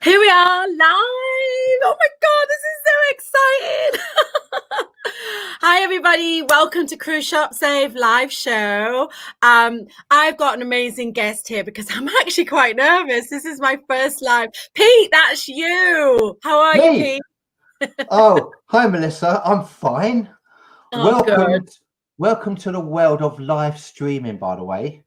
Here we are live. Oh my God, this is so exciting. Hi, everybody. Welcome to Cruise Shop Save live show. I've got an amazing guest here because I'm actually quite nervous. This is my first live. Pete, that's you. How are you, Pete? Oh, hi, Melissa. I'm fine. Oh, good. Welcome to the world of live streaming, by the way.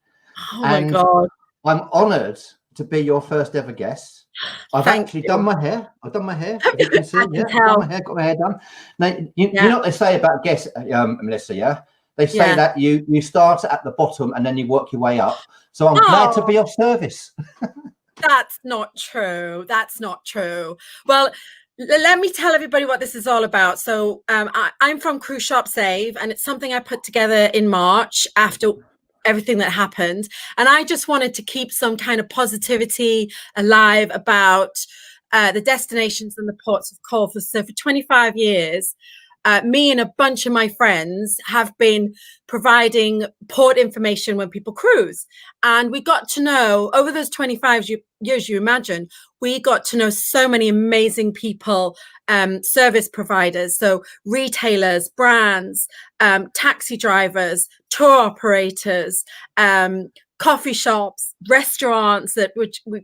Oh my God. I'm honoured to be your first ever guest. I've actually done my hair. I've done my hair. If you can see, yeah, I've done my hair, got my hair done. Now, you know what they say about guests, Melissa, yeah? They say that you start at the bottom and then you work your way up. So I'm glad to be of service. That's not true. That's not true. Well, let me tell everybody what this is all about. So I'm from Cruise Shop Save, and it's something I put together in March after everything that happened. And I just wanted to keep some kind of positivity alive about the destinations and the ports of call. So for 25 years, me and a bunch of my friends have been providing port information when people cruise. And we got to know over those 25 years, you imagine, we got to know so many amazing people, service providers, so retailers, brands, taxi drivers, tour operators, coffee shops, restaurants that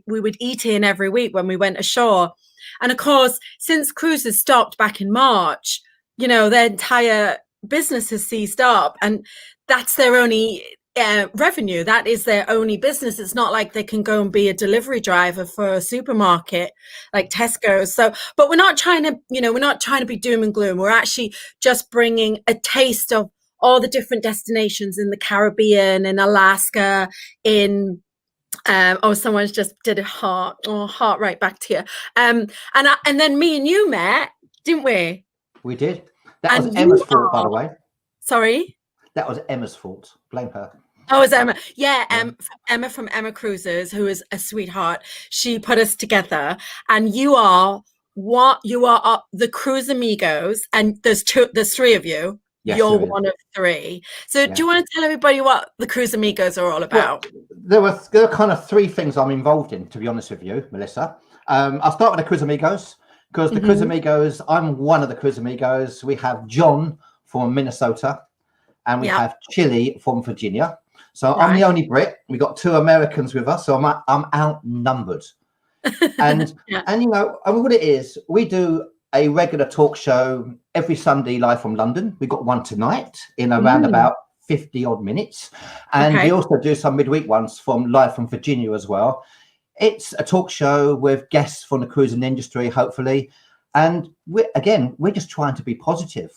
we would eat in every week when we went ashore. And of course, since cruises stopped back in March, you know, their entire business has seized up, and that's their only revenue. That is their only business. It's not like they can go and be a delivery driver for a supermarket like Tesco's. So, but we're not trying to, we're not trying to be doom and gloom. We're actually just bringing a taste of all the different destinations in the Caribbean, in Alaska, in someone's just did a heart right back to you. And then me and you met, didn't we? We did. That was Emma's fault, by the way. Sorry? That was Emma's fault. Blame her. Oh, it's Emma. Yeah, Emma from Emma Cruises, who is a sweetheart. She put us together, and you are the Cruise Amigos, and there's three of you. Yes, you're one of three. So do you want to tell everybody what the Cruise Amigos are all about? Well, there are kind of three things I'm involved in, to be honest with you, Melissa. I'll start with the Cruise Amigos. Because the Cruise Amigos, I'm one of the Cruise Amigos. We have John from Minnesota, and we have Chili from Virginia. So I'm the only Brit. We got two Americans with us, so I'm outnumbered. And what it is, we do a regular talk show every Sunday live from London. We got one tonight in around about 50 odd minutes, and we also do some midweek ones live from Virginia as well. It's a talk show with guests from the cruising industry, hopefully. And we're just trying to be positive.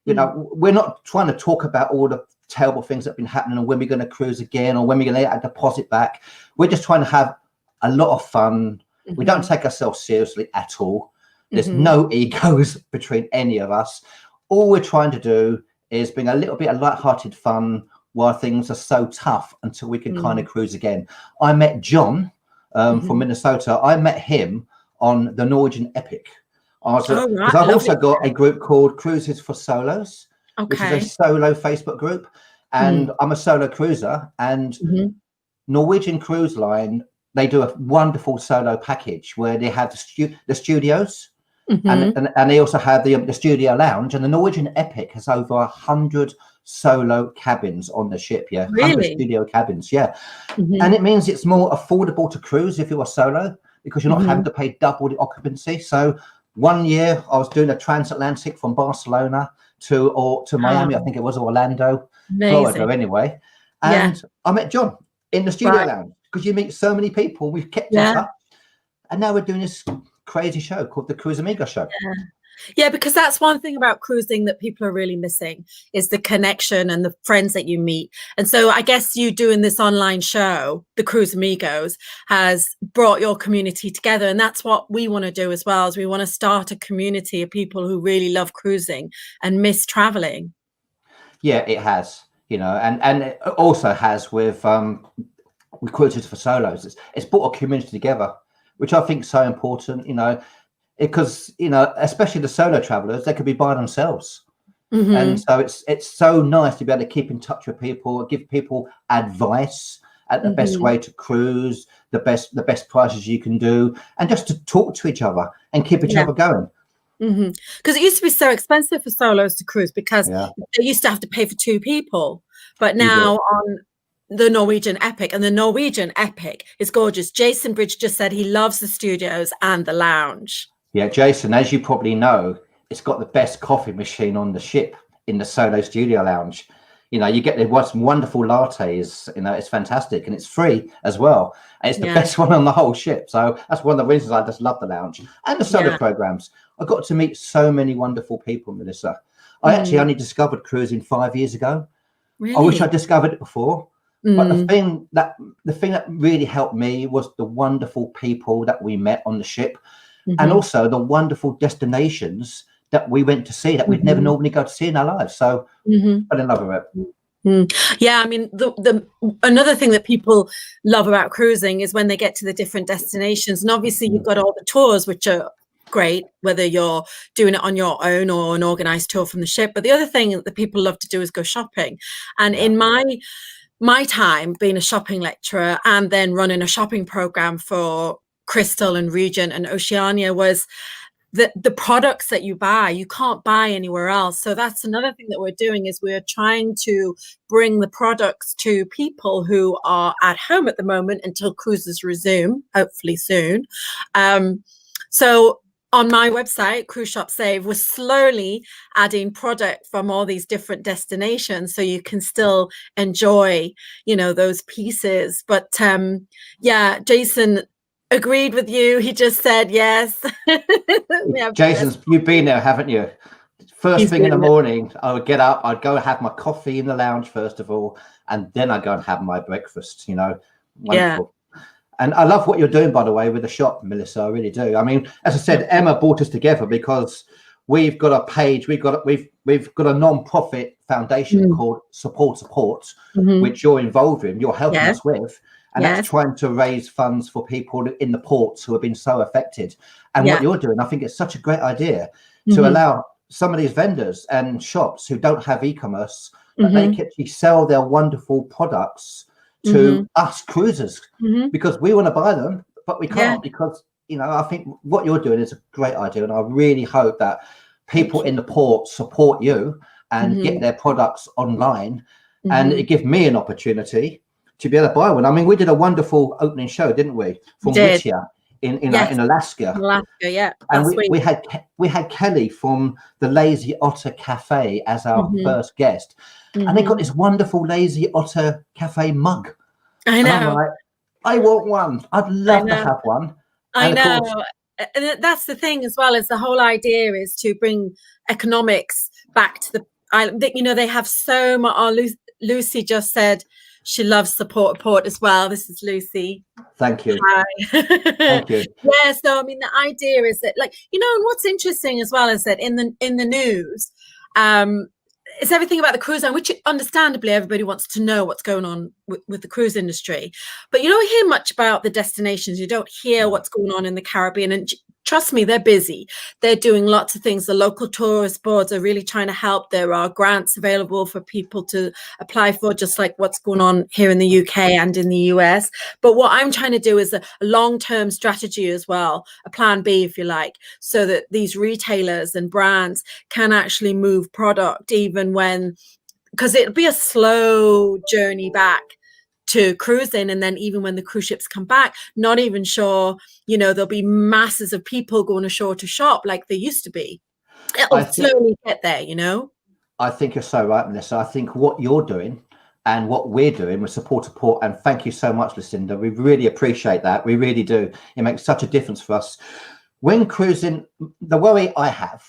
We're not trying to talk about all the terrible things that have been happening and when we're going to cruise again or when we're going to get a deposit back. We're just trying to have a lot of fun. We don't take ourselves seriously at all. There's no egos between any of us. All we're trying to do is bring a little bit of lighthearted fun while things are so tough until we can kind of cruise again. I met John from Minnesota. I met him on the Norwegian Epic. Because I've also got a group called Cruises for Solos, which is a solo Facebook group. And I'm a solo cruiser. And Norwegian Cruise Line, they do a wonderful solo package where they have the studios and they also have the studio lounge. And the Norwegian Epic has over 100 solo cabins on the ship. Yeah, 100 studio cabins. Yeah. And it means it's more affordable to cruise if you're a solo, because you're not having to pay double the occupancy. So one year I was doing a transatlantic from Barcelona to Miami, I think it was, Orlando, Florida anyway. And I met John in the studio lounge, because you meet so many people. We've kept in touch, and now we're doing this crazy show called the Cruise Amigo Show. Yeah, because that's one thing about cruising that people are really missing, is the connection and the friends that you meet. And so I guess you doing this online show, the Cruise Amigos, has brought your community together. And that's what we want to do as well, is we want to start a community of people who really love cruising and miss traveling. Yeah, it has, and it also has with Cruises for Solos. It's brought a community together, which I think is so important, because especially the solo travelers, they could be by themselves, and so it's so nice to be able to keep in touch with people, give people advice, at the best way to cruise, the best prices you can do, and just to talk to each other and keep each other going. Because it used to be so expensive for solos to cruise because they used to have to pay for 2 people. But now on the Norwegian Epic, and the Norwegian Epic is gorgeous. Jason Bridge just said he loves the studios and the lounge. Yeah, Jason, as you probably know, it's got the best coffee machine on the ship in the Solo Studio Lounge. You know, you get some wonderful lattes, you know, it's fantastic, and it's free as well. And it's the best one on the whole ship. So that's one of the reasons I just love the lounge and the solo programs. I got to meet so many wonderful people, Melissa. I actually only discovered cruising 5 years ago. Really? I wish I discovered it before. But the thing that really helped me was the wonderful people that we met on the ship, and also the wonderful destinations that we went to see that we'd never normally go to see in our lives. So I fell in love with it. Yeah, I mean, the another thing that people love about cruising is when they get to the different destinations. And obviously you've got all the tours, which are great, whether you're doing it on your own or an organized tour from the ship. But the other thing that people love to do is go shopping. And in my time being a shopping lecturer and then running a shopping program for Crystal and Regent and Oceania was the products that you buy, you can't buy anywhere else. So that's another thing that we're doing, is we're trying to bring the products to people who are at home at the moment until cruises resume, hopefully soon. So on my website, Cruise Shop Save, we're slowly adding product from all these different destinations so you can still enjoy, you know, those pieces. But yeah, Jason agreed with you. He just said yes. Jason's, you've been there, haven't you? First thing in the morning, I would get up, I'd go have my coffee in the lounge first of all, and then I'd go and have my breakfast, you know. Wonderful. And I love what you're doing, by the way, with the shop, Melissa. I really do. I mean, as I said, Emma brought us together because we've got a page, we've got a non-profit foundation called Support, which you're involved in, you're helping us with. And that's trying to raise funds for people in the ports who have been so affected. And what you're doing, I think it's such a great idea to allow some of these vendors and shops who don't have e-commerce, that they can actually sell their wonderful products to us cruisers, because we want to buy them, but we can't because, you know, I think what you're doing is a great idea. And I really hope that people in the port support you and get their products online. And it gives me an opportunity to be able to buy one. I mean, we did a wonderful opening show, didn't we? From Whittier in Alaska. Alaska, and we had Kelly from the Lazy Otter Cafe as our first guest. And they got this wonderful Lazy Otter Cafe mug. I know. And I'm like, I want one. I'd love to have one. I know. And that's the thing as well, is the whole idea is to bring economics back to the island. You know, they have so much. Lucy just said she loves Support Port as well. This is Lucy. Thank you. Hi. Thank you. Yeah, so I mean, the idea is that, like, you know, and what's interesting as well is that in the news, it's everything about the cruise line, which understandably everybody wants to know what's going on with the cruise industry. But you don't hear much about the destinations. You don't hear what's going on in the Caribbean. And trust me, they're busy. They're doing lots of things. The local tourist boards are really trying to help. There are grants available for people to apply for, just like what's going on here in the UK and in the US. But what I'm trying to do is a long-term strategy as well, a plan B, if you like, so that these retailers and brands can actually move product even when, because it'll be a slow journey back to cruising. And then even when the cruise ships come back, not even sure, you know, there'll be masses of people going ashore to shop like they used to be. It'll slowly get there, you know. I think you're so right, Melissa. I think what you're doing and what we're doing with Support, and thank you so much, Lucinda. We really appreciate that. We really do. It makes such a difference for us. When cruising, the worry I have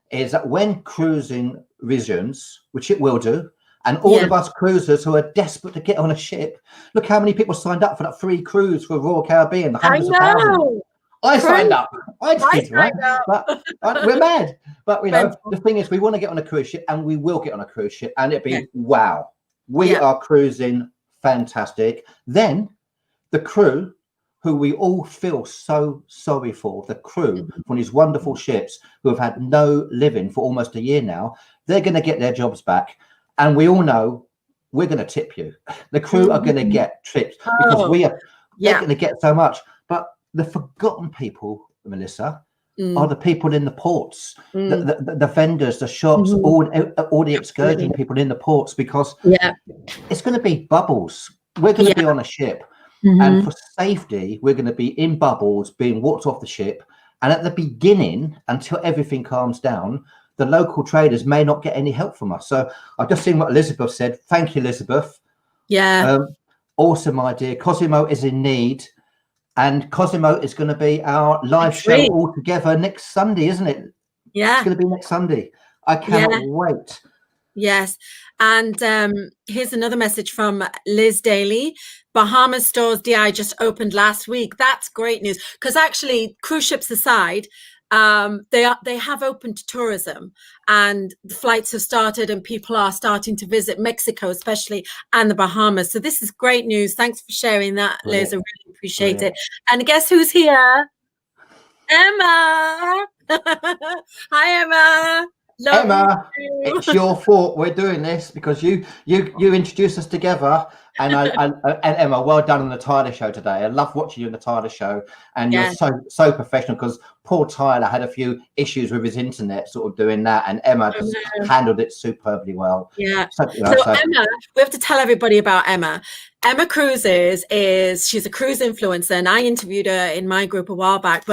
is that when cruising resumes, which it will do, and all of us cruisers who are desperate to get on a ship, look how many people signed up for that free cruise for Royal Caribbean. Hundreds of thousands. I signed up. I did, right? But we're mad. But, you know, the thing is, we want to get on a cruise ship, and we will get on a cruise ship, and it'd be wow. We are cruising fantastic. Then the crew, who we all feel so sorry for, the crew from these wonderful ships who have had no living for almost a year now, they're going to get their jobs back. And we all know we're going to tip you. The crew are going to get tips because Oh, they're going to get so much. But the forgotten people, Melissa, are the people in the ports, the vendors, the shops, all the excursion people in the ports, because it's going to be bubbles. We're going to be on a ship, and for safety, we're going to be in bubbles, being walked off the ship. And at the beginning, until everything calms down, the local traders may not get any help from us. So I've just seen what Elizabeth said. Thank you, Elizabeth. Yeah. Awesome idea. Cosimo is in need. And Cosimo is going to be our live show all together next Sunday, isn't it? Yeah. It's going to be next Sunday. I cannot wait. Yes. And here's another message from Liz Daly. Bahamas Stores DI just opened last week. That's great news, because actually, cruise ships aside, they have opened to tourism, and the flights have started, and people are starting to visit Mexico, especially, and the Bahamas. So this is great news. Thanks for sharing that, Liz. I really appreciate it. And guess who's here? Emma. Hi, Emma. Emma, it's your fault we're doing this, because you introduced us together, and and Emma, well done on the Tyler show today. I love watching you in the Tyler show, and you're so professional, because poor Tyler had a few issues with his internet sort of doing that, and Emma just handled it superbly well. So Emma, we have to tell everybody about Emma. Emma Cruises she's a cruise influencer, and I interviewed her in my group a while back,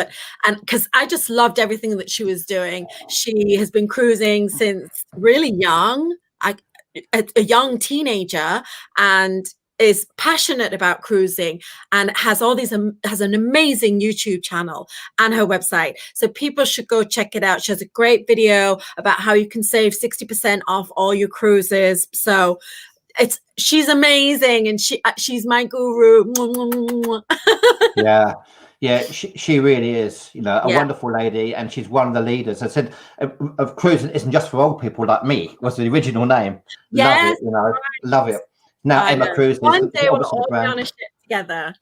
and because I just loved everything that she was doing. She has been cruising since really young, a young teenager, and is passionate about cruising, and has has an amazing YouTube channel and her website. So people should go check it out. She has a great video about how you can save 60% off all your cruises. So she's amazing, and she's my guru. Yeah, she really is, a wonderful lady, and she's one of the leaders. I said, of cruising isn't just for old people like me. Was the original name? Yes, love it, love it. Now Emma Cruises. One day we'll all be on a ship together.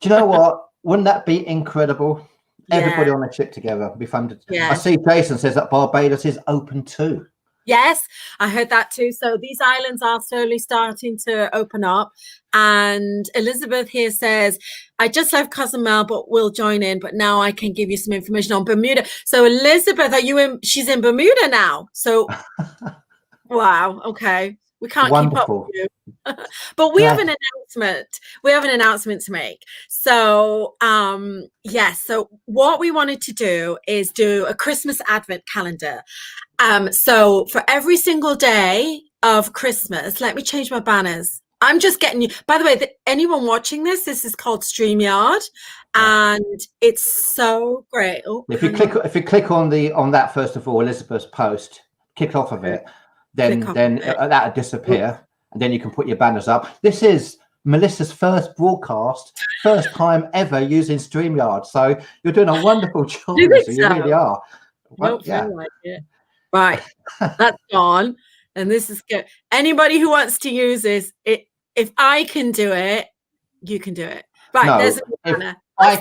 Do you know what? Wouldn't that be incredible? Everybody on a ship together would be fun. I see Jason says that Barbados is open too. Yes, I heard that too. So these islands are slowly starting to open up. And Elizabeth here says, I just left Cozumel, but we'll join in. But now I can give you some information on Bermuda. So Elizabeth, she's in Bermuda now. So, wow. Okay. We can't keep up with you. But we have an announcement. We have an announcement to make. So, yes. So what we wanted to do is do a Christmas Advent calendar. So for every single day of Christmas, let me change my banners. I'm just getting you. By the way, anyone watching this is called StreamYard, and it's so great. Oh, if you click on that, first of all, Elizabeth's post, kick off of it, then that'll disappear, and then you can put your banners up. This is Melissa's first broadcast, first time ever using StreamYard. So you're doing a wonderful job. You really are. Well, like it. Right, that's gone, and this is good. Anybody who wants to use this, if I can do it, you can do it. Right, no, there's I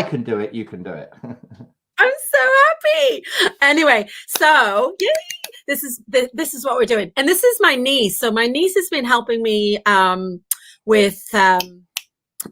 can do it. You can do it. I'm so happy. Anyway, so yay! This is what we're doing, and this is my niece. So my niece has been helping me with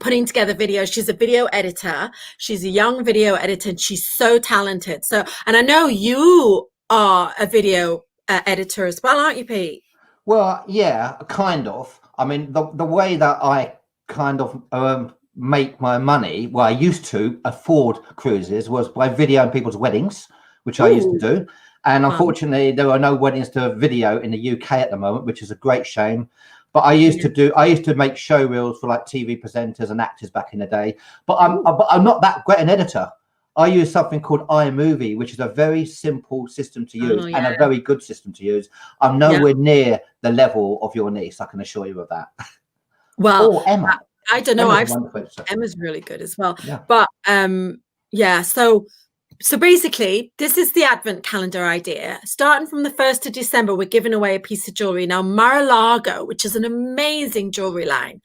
putting together videos. She's a video editor. She's a young video editor, and she's so talented. So, and I know you are a video editor as well, aren't you, Pete? Well, yeah, kind of. I mean, the way that I kind of make my money, well, I used to afford cruises, was by videoing people's weddings, which I used to do. And unfortunately, there are no weddings to video in the UK at the moment, which is a great shame. But I used to make show reels for like TV presenters and actors back in the day. But I'm not that great an editor. I use something called iMovie, which is a very simple system to use and a very good system to use. I'm nowhere near the level of your niece, I can assure you of that. Well, Emma. I don't know. Emma's really good as well. Yeah. But so basically, this is the Advent calendar idea. Starting from the 1st of December, we're giving away a piece of jewelry. Now, Mar-a-Lago, which is an amazing jewelry line,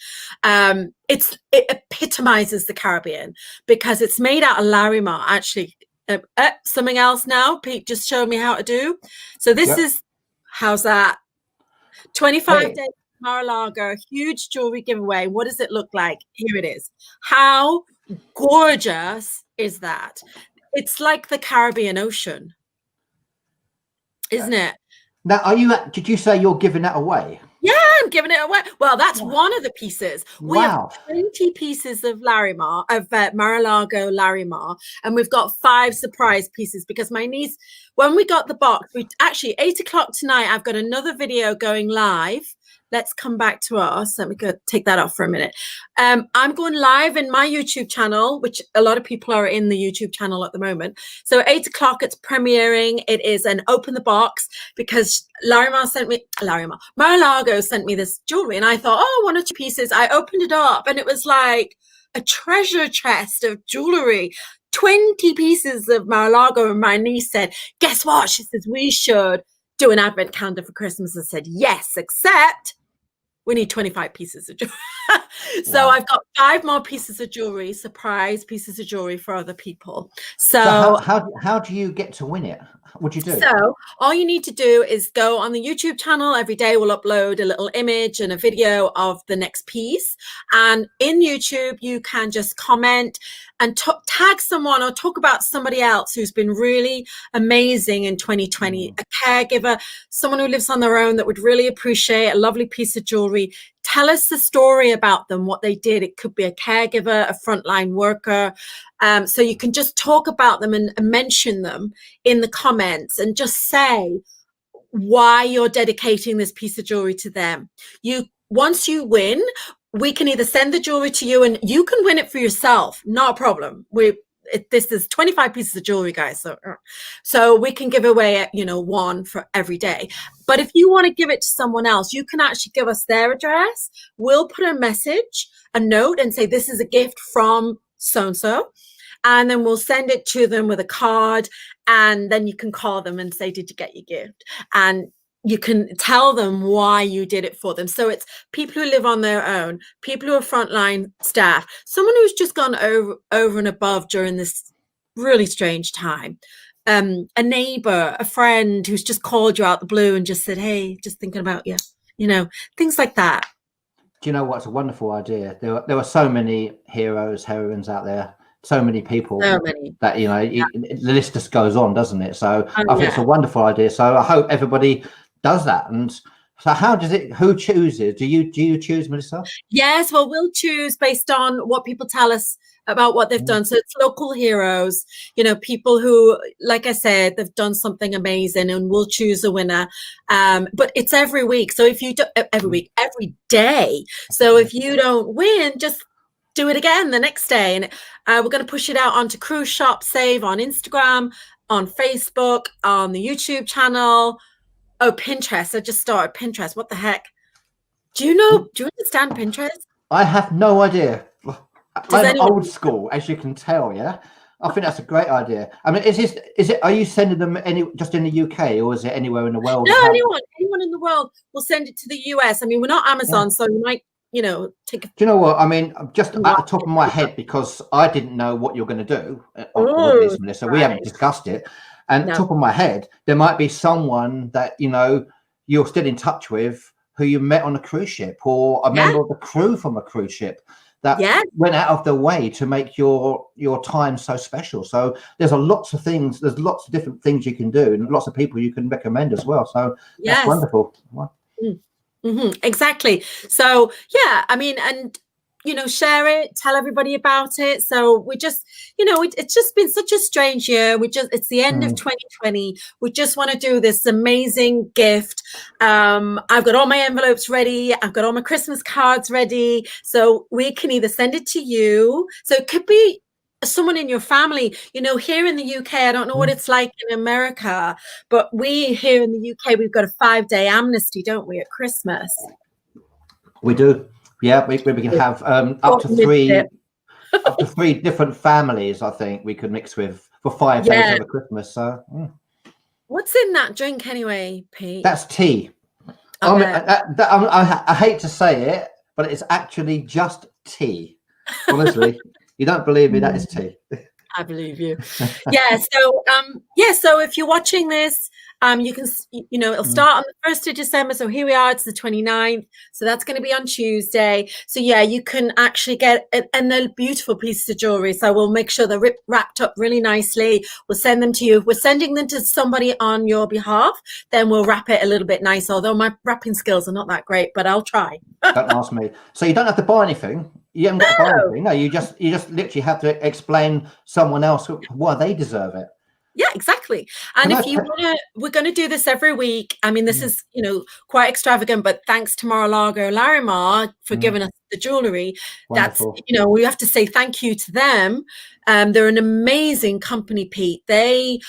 it epitomizes the Caribbean because it's made out of Larimar. Actually, something else now. Pete just showed me how to do. So this is, how's that? 25 Hey, days Mar-a-Lago, huge jewelry giveaway. What does it look like? Here it is. How gorgeous is that? It's like the Caribbean Ocean, isn't it? now are you? Did you say you're giving that away? Yeah, I'm giving it away. Well, that's Wow. one of the pieces. We have Wow. 20 pieces of Larimar, of Mar-a-Lago Larimar, and we've got 5 surprise pieces because my niece, when we got the box, we actually 8 o'clock tonight, I've got another video going live. Let's come back to us. Let me go take that off for a minute. I'm going live in my YouTube channel, which a lot of people are in the YouTube channel at the moment. So 8 o'clock, it's premiering. It is an open the box because Mar-a-Lago sent me this jewelry and I thought, oh, 1 or 2 pieces. I opened it up and it was like a treasure chest of jewelry. 20 pieces of Mar-a-Lago, and my niece said, guess what? She says, we should do an advent calendar for Christmas. I said, yes, except we need 25 pieces of jewelry. So Wow. I've got 5 more pieces of jewelry, surprise pieces of jewelry for other people. So how do you get to win it? What do you do? So all you need to do is go on the YouTube channel. Every day we'll upload a little image and a video of the next piece. And in YouTube, you can just comment and tag someone or talk about somebody else who's been really amazing in 2020, a caregiver, someone who lives on their own that would really appreciate a lovely piece of jewelry. Tell us the story about them, what they did. It could be a caregiver, a frontline worker. So you can just talk about them and mention them in the comments and just say why you're dedicating this piece of jewelry to them. Once you win, we can either send the jewelry to you and you can win it for yourself. Not a problem. This is 25 pieces of jewelry, guys. So we can give away, 1 for every day. But if you want to give it to someone else, you can actually give us their address. We'll put a message, a note, and say, this is a gift from so-and-so. And then we'll send it to them with a card. And then you can call them and say, did you get your gift? And you can tell them why you did it for them. So it's people who live on their own, people who are frontline staff, someone who's just gone over and above during this really strange time. A neighbor, a friend who's just called you out the blue and just said, hey, just thinking about you, things like that. Do you know what's a wonderful idea? There are so many heroes, heroines out there, so many people that, the list just goes on, doesn't it? So I think it's a wonderful idea. So I hope everybody does that. And so who chooses? Do you choose, Melissa? Yes, well, we'll choose based on what people tell us about what they've done. So it's local heroes, people who, like I said, they've done something amazing, and we'll choose a winner. But it's every week. So if you do every day. So if you don't win, just do it again the next day. And we're going to push it out onto Cruise Shop Save on Instagram, on Facebook, on the YouTube channel. Oh, Pinterest. I just started Pinterest. What the heck? Do you understand Pinterest? I have no idea. I'm old school, as you can tell. Yeah, I think that's a great idea. I mean, are you sending them just in the UK, or is it anywhere in the world? No, anyone in the world will send it to the US. I mean, we're not Amazon, so you might, take. Do you know what I mean? Just at the top of my head, because I didn't know what you're going to do on this, Melissa. We haven't discussed it. And top of my head, there might be someone that you're still in touch with, who you met on a cruise ship, or a member of the crew from a cruise ship that went out of their way to make your time so special. So there's lots of things. There's lots of different things you can do, and lots of people you can recommend as well. So that's wonderful. Exactly. So I mean, and share it, tell everybody about it. So we just, it's just been such a strange year. It's the end of 2020. We just want to do this amazing gift. I've got all my envelopes ready. I've got all my Christmas cards ready. So we can either send it to you. So it could be someone in your family, here in the UK. I don't know what it's like in America, but we here in the UK, we've got a 5-day amnesty, don't we, at Christmas? We do. Yeah, we can have up to three different families. I think we could mix with for 5 days over Christmas. So, what's in that drink anyway, Pete? That's tea. I hate to say it, but it's actually just tea. Honestly, you don't believe me? That is tea. I believe you. So if you're watching this You can, it'll start on the 1st of December. So here we are, it's the 29th. So that's going to be on Tuesday. So yeah, you can actually get, and they're beautiful pieces of jewelry. So we'll make sure they're wrapped up really nicely. We'll send them to you. If we're sending them to somebody on your behalf, then we'll wrap it a little bit nice. Although my wrapping skills are not that great, but I'll try. Don't ask me. So you don't have to buy anything. You haven't got to buy anything. No, you just literally have to explain someone else why they deserve it. Yeah, exactly. And if you want to, we're going to do this every week. I mean, this is, quite extravagant, but thanks to Mar-a-Lago Larimar for giving us the jewelry. Wonderful. That's, we have to say thank you to them. They're an amazing company, Pete. They,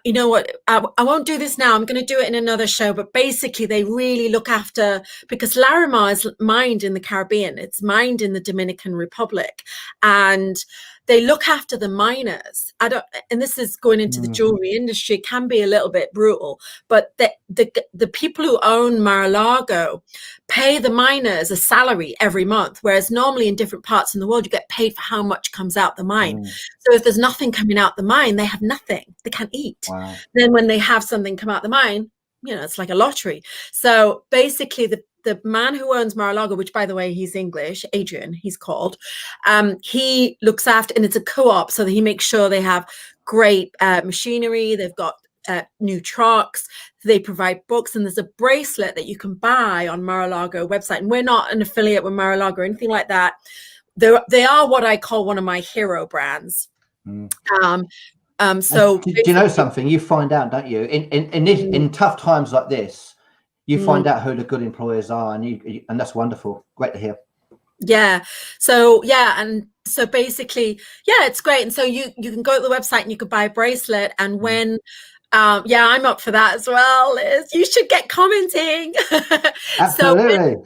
you know what, I won't do this now. I'm going to do it in another show, but basically they really look after, because Larimar is mined in the Caribbean. It's mined in the Dominican Republic. And they look after the miners. And this is going into the jewelry industry, can be a little bit brutal, but the people who own Mar-a-Lago pay the miners a salary every month, whereas normally in different parts in the world, you get paid for how much comes out the mine. So if there's nothing coming out the mine, they have nothing. They can't eat. Wow. Then when they have something come out the mine, it's like a lottery. So basically the man who owns Mar-a-Lago, which by the way, he's English, Adrian, he's called, he looks after, and it's a co-op, so that he makes sure they have great machinery. They've got new trucks. They provide books, and there's a bracelet that you can buy on Mar-a-Lago website. And we're not an affiliate with Mar-a-Lago or anything like that. They are what I call one of my hero brands. So do you know something? You find out, don't you? In tough times like this, you find out who the good employers are, and that's wonderful. Great to hear. Yeah. So and so basically, it's great. And so you can go to the website and you can buy a bracelet. And when I'm up for that as well, Liz. You should get commenting. Absolutely.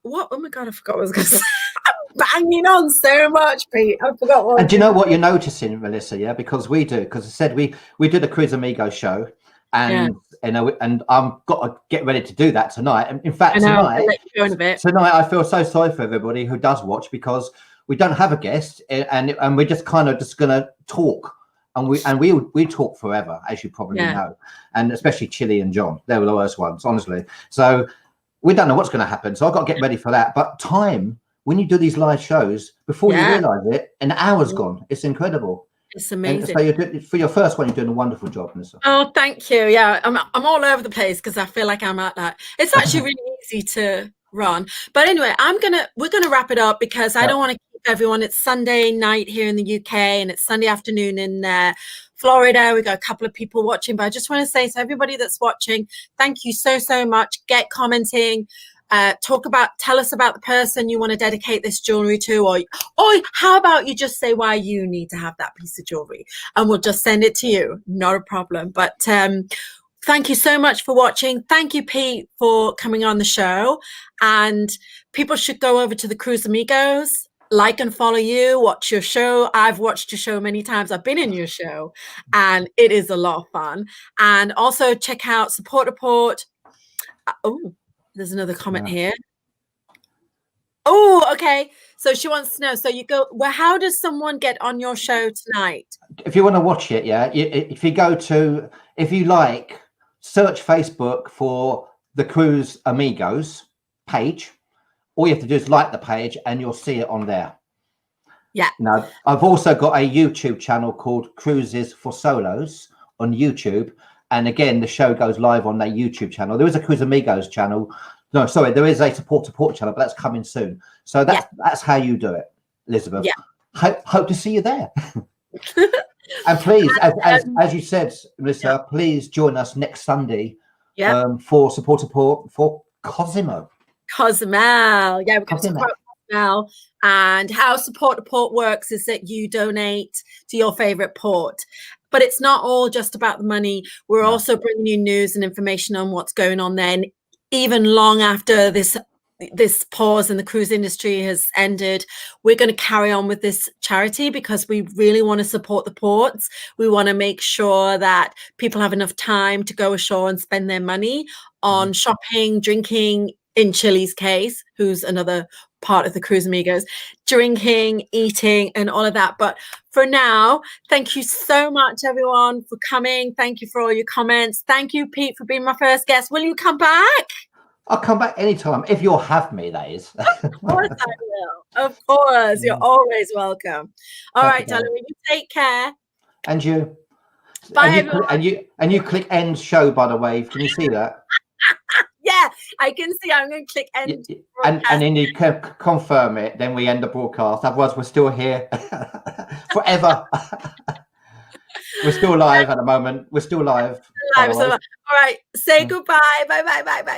What? Oh my God, I forgot what I was going to say. I'm banging on so much, Pete. I forgot what. And do you know what you're noticing, Melissa? Yeah, because we do. Because I said we did a Cruise Amigos show. And and I'm got to get ready to do that tonight. And in fact, tonight I feel so sorry for everybody who does watch, because we don't have a guest, and we're just kind of just gonna talk, and we talk forever, as you probably know, and especially Chili and John, they were the worst ones, honestly. So we don't know what's going to happen. So I've got to get ready for that. But time, when you do these live shows, before you realise it, an hour's gone. It's incredible. It's amazing. And so for your first one, you're doing a wonderful job, Melissa. Oh, thank you. Yeah, I'm all over the place because I feel like I'm at that. It's actually really easy to run. But anyway, we're gonna wrap it up, because I don't want to keep everyone. It's Sunday night here in the UK, and it's Sunday afternoon in Florida. We got a couple of people watching, but I just want to say to everybody that's watching, thank you so much. Get commenting. Tell us about the person you want to dedicate this jewelry to, or how about you just say why you need to have that piece of jewelry, and we'll just send it to you. Not a problem. But thank you so much for watching. Thank you, Pete, for coming on the show. And people should go over to the Cruise Amigos, like and follow you, watch your show. I've watched your show many times. I've been in your show, and it is a lot of fun. And also check out Support Report. There's another comment here. Oh, okay. So she wants to know. So you go, well, how does someone get on your show tonight? If you want to watch it, if you like, search Facebook for the Cruise Amigos page. All you have to do is like the page, and you'll see it on there. Yeah. Now, I've also got a YouTube channel called Cruises for Solos on YouTube. And again, the show goes live on that YouTube channel. There is a Cruise Amigos channel. No, sorry, there is a Support channel, but that's coming soon. So that's how you do it, Elizabeth. Yeah. Hope to see you there. And please, as you said, Melissa, please join us next Sunday for Support for Cosimo. Cozumel. Yeah, we're going to talk about Cozumel. And how Support works is that you donate to your favorite port. But it's not all just about the money. We're also bringing you news and information on what's going on there. And even long after this pause in the cruise industry has ended, we're going to carry on with this charity, because we really want to support the ports. We want to make sure that people have enough time to go ashore and spend their money on shopping, drinking, in Chili's case, who's another part of the Cruise Amigos, drinking, eating, and all of that. But for now, thank you so much, everyone, for coming. Thank you for all your comments. Thank you, Pete, for being my first guest. Will you come back? I'll come back anytime if you'll have me, that is. Of course I will. Of course. You're always welcome. All right, darling, will you take care? And you. Bye, and you, everyone. and you click end show, by the way. Can you see that? Yeah, I can see. I'm going to click end. And then you can confirm it. Then we end the broadcast. Otherwise, we're still here forever. We're still live at the moment. We're still live. All right. Say goodbye. Bye, bye, bye, bye.